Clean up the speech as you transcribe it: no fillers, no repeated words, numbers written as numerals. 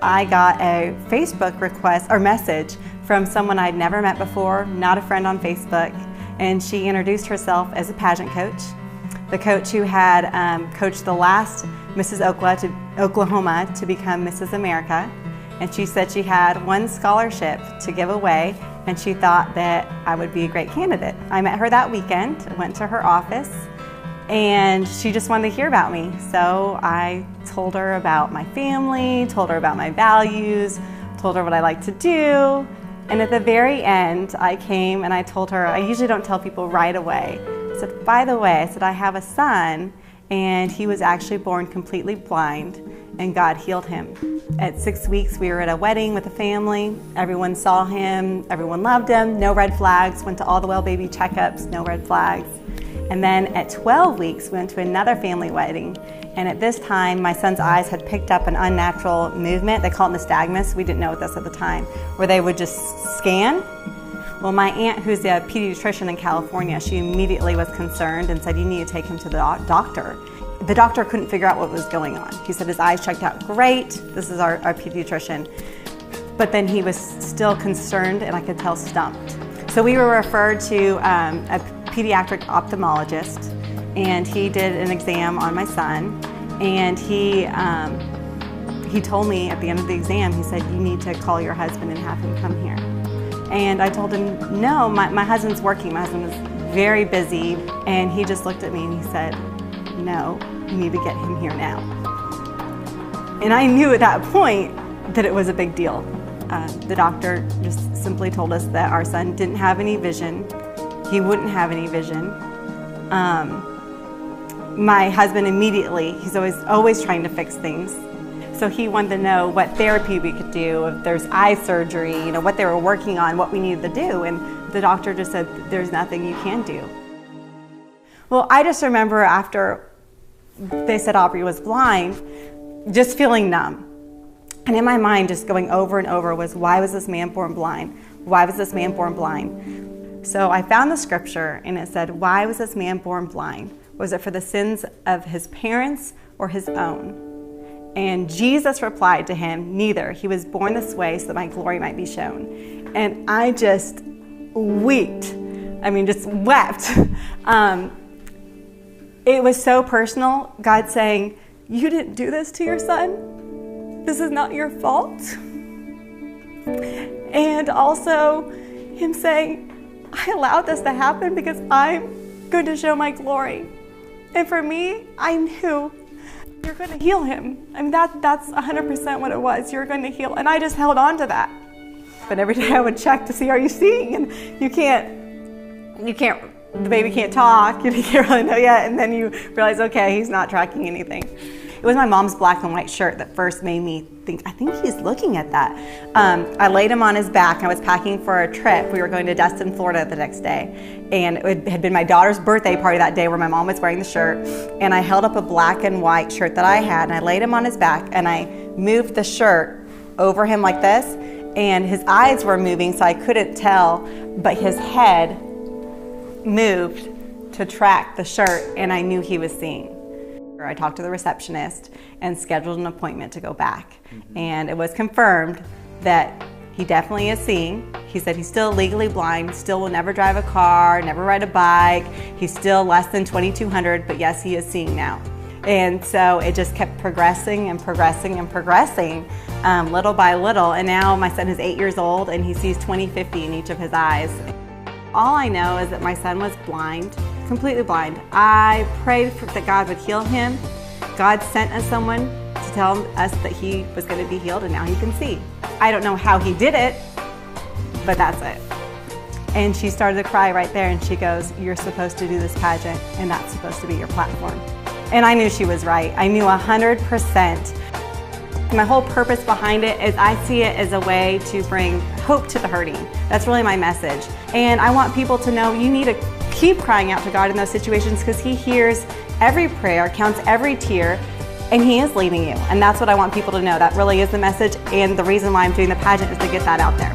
I got a Facebook request or message from someone I'd never met before, not a friend on Facebook, and she introduced herself as a pageant coach. The coach who had coached the last Mrs. Oklahoma to become Mrs. America. And she said she had one scholarship to give away, and she thought that I would be a great candidate. I met her that weekend, went to her office, and she just wanted to hear about me. So I told her about my family, told her about my values, told her what I like to do. And at the very end, I came and I told her, I usually don't tell people right away. I said, by the way, I have a son, and he was actually born completely blind, and God healed him. At 6 weeks, we were at a wedding with a family. Everyone saw him, everyone loved him, no red flags, went to all the well baby checkups, no red flags. And then at 12 weeks, we went to another family wedding. And at this time, my son's eyes had picked up an unnatural movement. They call it nystagmus. We didn't know this at the time, where they would just scan. Well, my aunt, who's a pediatrician in California, she immediately was concerned and said, you need to take him to the doctor. The doctor couldn't figure out what was going on. He said his eyes checked out great. This is our pediatrician. But then he was still concerned, and I could tell stumped. So we were referred to a pediatric ophthalmologist, and he did an exam on my son, and he told me at the end of the exam, he said, you need to call your husband and have him come here. And I told him, no, my husband's working. My husband is very busy. And he just looked at me and he said, no, you need to get him here now. And I knew at that point that it was a big deal. The doctor just simply told us that our son didn't have any vision. He wouldn't have any vision. My husband immediately, he's always trying to fix things. So he wanted to know what therapy we could do, if there's eye surgery, what they were working on, what we needed to do. And the doctor just said, there's nothing you can do. Well, I just remember after they said Aubrey was blind, just feeling numb. And in my mind, just going over and over was, why was this man born blind? Why was this man born blind? So I found the scripture and it said, why was this man born blind? Was it for the sins of his parents or his own? And Jesus replied to him, neither. He was born this way so that my glory might be shown. And I just wept. Just wept. It was so personal. God saying, you didn't do this to your son. This is not your fault. And also him saying, I allowed this to happen because I'm going to show my glory. And for me, I knew you're going to heal him. That's 100% what it was. You're going to heal. And I just held on to that. But every day I would check to see, are you seeing? And you can't, the baby can't talk. You can't really know yet. And then you realize, okay, he's not tracking anything. It was my mom's black and white shirt that first made me think, I think he's looking at that. I laid him on his back. I was packing for a trip. We were going to Destin, Florida the next day. And it had been my daughter's birthday party that day where my mom was wearing the shirt. And I held up a black and white shirt that I had, and I laid him on his back, and I moved the shirt over him like this. And his eyes were moving, so I couldn't tell, but his head moved to track the shirt, and I knew he was seeing. I talked to the receptionist and scheduled an appointment to go back. And it was confirmed that he definitely is seeing. He said he's still legally blind, still will never drive a car, never ride a bike. He's still less than 2,200, but yes, he is seeing now. And so it just kept progressing and progressing and progressing, little by little. And now my son is 8 years old and he sees 20/50 in each of his eyes. All I know is that my son was blind, completely blind. I prayed that God would heal him. God sent us someone to tell us that he was going to be healed, and now he can see. I don't know how he did it, but that's it. And she started to cry right there, and she goes, you're supposed to do this pageant, and that's supposed to be your platform. And I knew she was right. I knew 100%. My whole purpose behind it is I see it as a way to bring hope to the hurting. That's really my message. And I want people to know you need to keep crying out to God in those situations, because he hears every prayer, counts every tear, and he is leading you. And that's what I want people to know. That really is the message, and the reason why I'm doing the pageant is to get that out there.